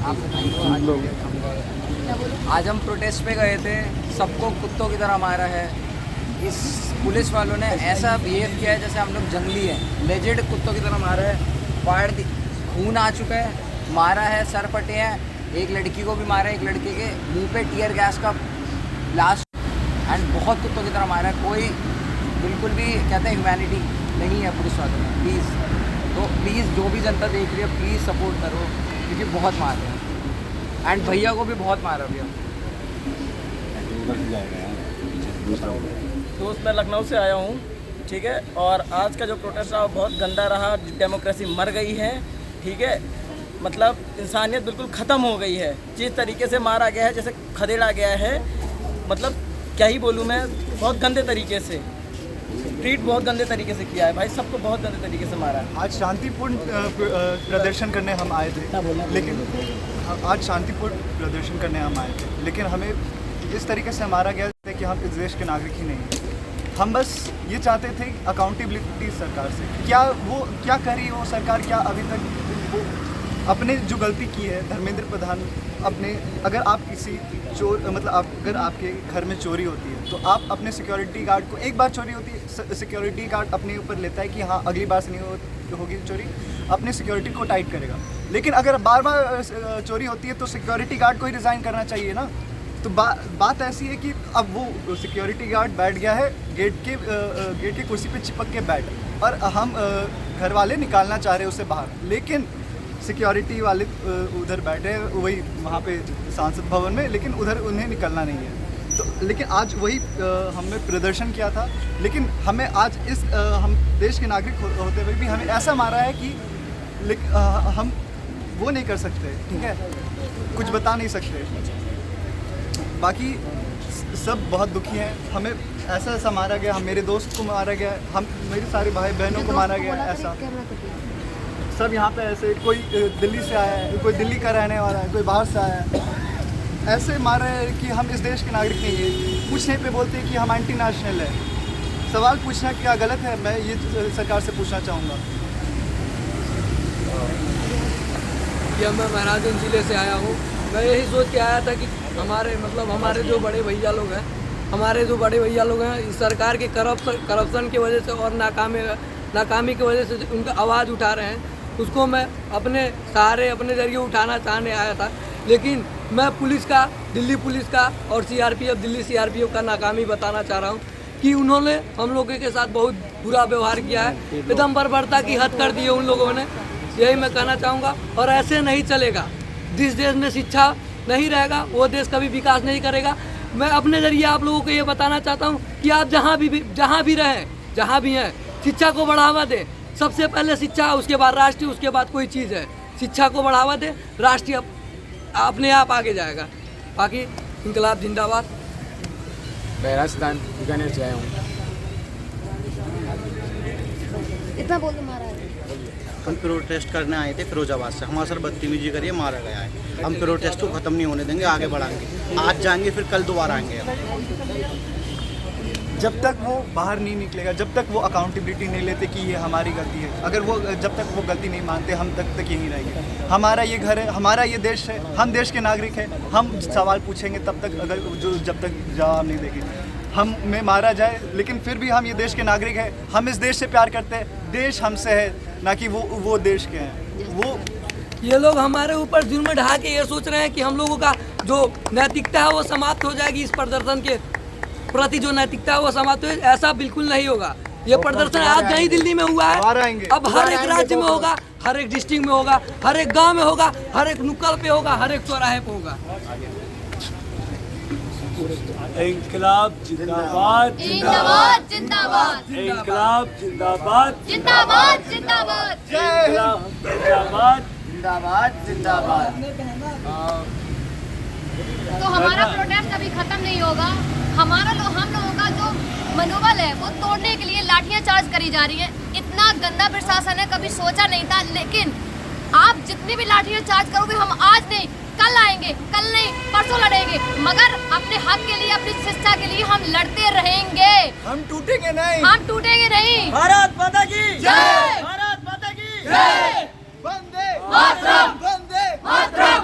आप आज हम प्रोटेस्ट पे गए थे, सबको कुत्तों की तरह मारा है। इस पुलिस वालों ने ऐसा बिहेव किया है जैसे हम लोग जंगली हैं, लेजेंड कुत्तों की तरह मारा है। फाड़ दी, खून आ चुका है, मारा है, सर फटे हैं, एक लड़की को भी मारा है, एक लड़के के मुंह पे टीयर गैस का ब्लास्ट एंड बहुत कुत्तों की तरह मारा है। कोई बिल्कुल भी कहते हैं ह्यूमैनिटी नहीं है पुलिस वालों में। प्लीज़ जो भी जनता देख रही है प्लीज़ सपोर्ट करो, क्योंकि बहुत मार रहे हैं एंड भैया को भी बहुत मारा भैया। दोस्त मैं लखनऊ से आया हूँ, ठीक है, और आज का जो प्रोटेस्ट रहा वो बहुत गंदा रहा। डेमोक्रेसी मर गई है, ठीक है, मतलब इंसानियत बिल्कुल ख़त्म हो गई है। जिस तरीके से मारा गया है, जैसे खदेड़ा गया है, मतलब क्या ही बोलूँ मैं, बहुत गंदे तरीके से ट्रीट, बहुत गंदे तरीके से किया है भाई, सबको बहुत गंदे तरीके से मारा है। आज शांतिपूर्ण प्रदर्शन करने हम आए थे, लेकिन आज शांतिपूर्ण प्रदर्शन करने हम आए थे, लेकिन हमें इस तरीके से मारा गया था कि हम इस देश के नागरिक ही नहीं हैं। हम बस ये चाहते थे अकाउंटेबिलिटी सरकार से। क्या करी वो सरकार, क्या अभी तक वो अपने जो गलती की है धर्मेंद्र प्रधान अपने, अगर आप किसी चोर मतलब अगर आपके घर में चोरी होती है तो आप अपने सिक्योरिटी गार्ड को, एक बार चोरी होती है सिक्योरिटी गार्ड अपने ऊपर लेता है कि हाँ अगली बार से नहीं होगी चोरी, अपने सिक्योरिटी को टाइट करेगा। लेकिन अगर बार बार चोरी होती है तो सिक्योरिटी गार्ड को ही रिज़ाइन करना चाहिए ना। तो बात ऐसी है कि अब वो सिक्योरिटी गार्ड बैठ गया है गेट के कुर्सी पे चिपक के बैठ, और हम घर वाले निकालना चाह रहे हैं उसे बाहर, लेकिन सिक्योरिटी वाले उधर बैठे हैं वही वहाँ पे सांसद भवन में, लेकिन उधर उन्हें निकलना नहीं है। तो लेकिन आज वही हमने प्रदर्शन किया था, लेकिन हमें आज इस हम देश के नागरिक होते हुए भी हमें ऐसा मारा है कि हम वो नहीं कर सकते, ठीक है, कुछ बता नहीं सकते। बाकी सब बहुत दुखी हैं, हमें ऐसा मारा गया, हम मेरे दोस्त को मारा गया, हम मेरे सारे भाई बहनों को मारा गया, ऐसा सब यहाँ पे ऐसे, कोई दिल्ली से आया है, कोई दिल्ली का रहने वाला है, कोई बाहर से आया है, ऐसे मार रहे हैं कि हम इस देश के नागरिक नहीं है। पूछने पे बोलते हैं कि हम एंटी नेशनल है। सवाल पूछना क्या गलत है? मैं ये सरकार से पूछना चाहूँगा। मैं महाराजगंज जिले से आया हूँ। मैं यही सोच के आया था कि हमारे जो बड़े भैया लोग हैं, इस सरकार के करप्शन की वजह से और नाकामी की वजह से उनका आवाज़ उठा रहे हैं, उसको मैं अपने अपने जरिए उठाना चाहने आया था। लेकिन मैं दिल्ली पुलिस का और दिल्ली सीआरपीएफ का नाकामी बताना चाह रहा हूँ कि उन्होंने हम लोगों के साथ बहुत बुरा व्यवहार किया है, एकदम बर्बरता की हद कर दी है उन लोगों ने। यही मैं कहना चाहूँगा, और ऐसे नहीं चलेगा। जिस देश में शिक्षा नहीं रहेगा वो देश कभी विकास नहीं करेगा। मैं अपने जरिए आप लोगों को ये बताना चाहता हूँ कि आप जहाँ भी रहें, जहाँ भी हैं, शिक्षा को बढ़ावा दें। सबसे पहले शिक्षा, उसके बाद राष्ट्रीय, उसके बाद कोई चीज़ है। शिक्षा को बढ़ावा दें, राष्ट्रीय अपने आप आगे जाएगा। बाकी इंकलाब जिंदाबाद। मैं राजस्थान बीकानेर से आया हूँ। इतना बोल दो महाराज। हम प्रोटेस्ट करने आए थे फिरोजाबाद से, हमारे साथ बदतमीजी करिए, मारा गया है। हम प्रोटेस्ट को ख़त्म नहीं होने देंगे, आगे बढ़ाएंगे। आज जाएंगे फिर कल दोबारा आएंगे। जब तक वो बाहर नहीं निकलेगा, जब तक वो अकाउंटेबिलिटी नहीं लेते कि ये हमारी गलती है, अगर वो जब तक वो गलती नहीं मानते, हम तक यहीं रहेंगे। हमारा ये घर है, हमारा ये देश है, हम देश के नागरिक हैं। हम सवाल पूछेंगे तब तक, जब तक जवाब नहीं देंगे, हमें मारा जाए, लेकिन फिर भी हम ये देश के नागरिक हैं। हम इस देश से प्यार करते हैं, देश हमसे है, ना कि वो देश के हैं। ये लोग हमारे ऊपर जुर्म ढा के ये सोच रहे हैं कि हम लोगों का जो नैतिकता है वो समाप्त हो जाएगी। इस प्रदर्शन के प्रति जो नैतिकता है वो समाप्त हो, ऐसा बिल्कुल नहीं होगा। ये प्रदर्शन आज नहीं दिल्ली में हुआ है, अब हर एक राज्य में होगा, हर एक डिस्ट्रिक्ट में होगा, हर एक गांव में होगा, हर एक नुक्कड़ पे होगा, हर एक चौराहे पे होगा। इंकलाब जिंदाबाद, जिंदाबाद, जिंदाबाद, इंकलाब जिंदाबाद, जिंदाबाद, जिंदाबाद, इंकलाब जिंदाबाद, जिंदाबाद, जिंदाबाद। तो हमारा प्रोटेस्ट अभी खत्म नहीं होगा। हम लोगों का जो मनोबल है वो तोड़ने के लिए लाठियां चार्ज करी जा रही है। इतना गंदा प्रशासन है, कभी सोचा नहीं था। लेकिन आप जितनी भी लाठियां चार्ज करोगे, हम आज नहीं कल आएंगे, कल नहीं परसों लड़ेंगे, मगर अपने हक के लिए, अपनी शिक्षा के लिए हम लड़ते रहेंगे। हम टूटेंगे नहीं, हम टूटेंगे नहीं। भारत माता की जय, भारत माता की जय, वंदे मातरम, वंदे मातरम।